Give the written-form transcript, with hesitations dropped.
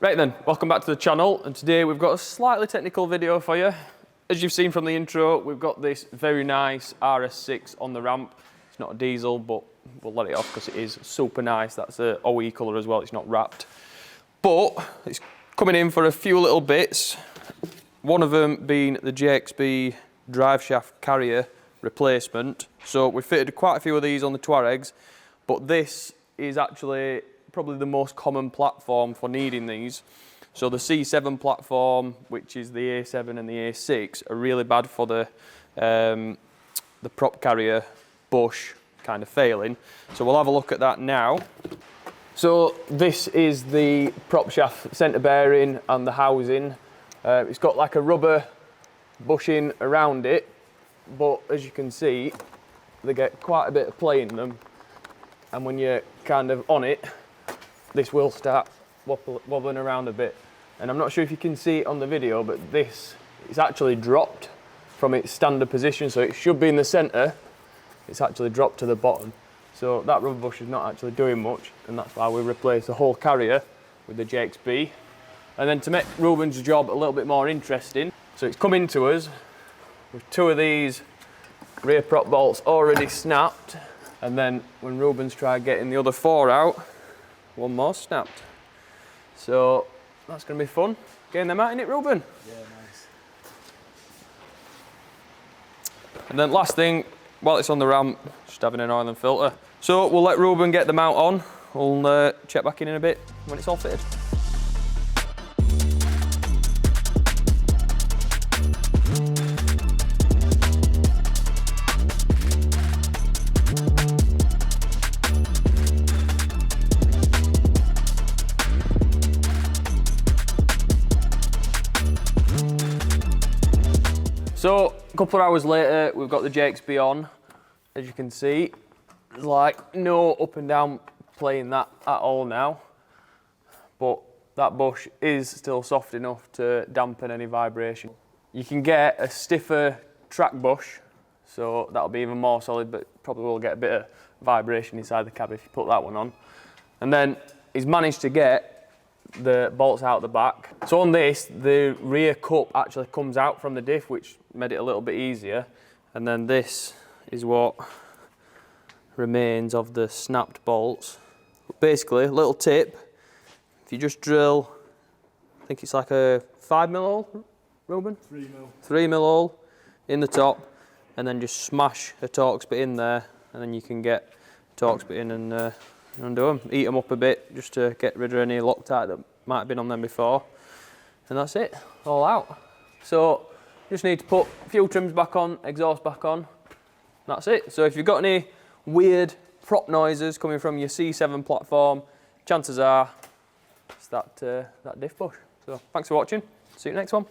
Right then, welcome back to the channel, and today we've got a slightly technical video for you. As you've seen from the intro, we've got this very nice RS6 on the ramp. It's not a diesel, but we'll let it off because it is super nice. That's a OE colour as well, it's not wrapped. But it's coming in for a few little bits. One of them being the JXB drive shaft carrier replacement. So we fitted quite a few of these on the Tuaregs, but this is actually probably the most common platform for needing these. So the C7 platform, which is the A7 and the A6, are really bad for the prop carrier bush kind of failing. So we'll have a look at that now. So this is the Propshaft centre bearing and the housing. It's got like a rubber bushing around it, but as you can see, they get quite a bit of play in them. And when you're kind of on it, this will start wobbling around a bit. And I'm not sure if you can see it on the video, but this is actually dropped from its standard position. So it should be in the centre, it's actually dropped to the bottom. So that rubber bush is not actually doing much, and that's why we replaced the whole carrier with the JXB. And then to make Ruben's job a little bit more interesting, so it's come into us with two of these rear prop bolts already snapped, and then when Ruben's tried getting the other four out, one more snapped. So that's going to be fun getting them out, innit, Ruben? Yeah, nice. And then last thing, while it's on the ramp, just having an oil and filter. So we'll let Ruben get them out on. We'll check back in a bit when it's all fitted. So a couple of hours later, we've got the JXB on. As you can see, there's like no up and down playing that at all now. But that bush is still soft enough to dampen any vibration. You can get a stiffer track bush, so that'll be even more solid, but probably will get a bit of vibration inside the cab if you put that one on. And then he's managed to get the bolts out the back. So on this, the rear cup actually comes out from the diff, which made it a little bit easier. And then this is what remains of the snapped bolts. Basically, a little tip, if you just drill, I think it's like a 5mm hole, Ruben? 3mm. 3mm hole in the top, and then just smash a Torx bit in there, and then you can get a Torx bit in and undo them. Eat them up a bit just to get rid of any Loctite that might have been on them before. And that's it, all out. So just need to put fuel trims back on, exhaust back on. That's it. So if you've got any weird prop noises coming from your C7 platform, chances are it's that diff bush. So thanks for watching. See you next one.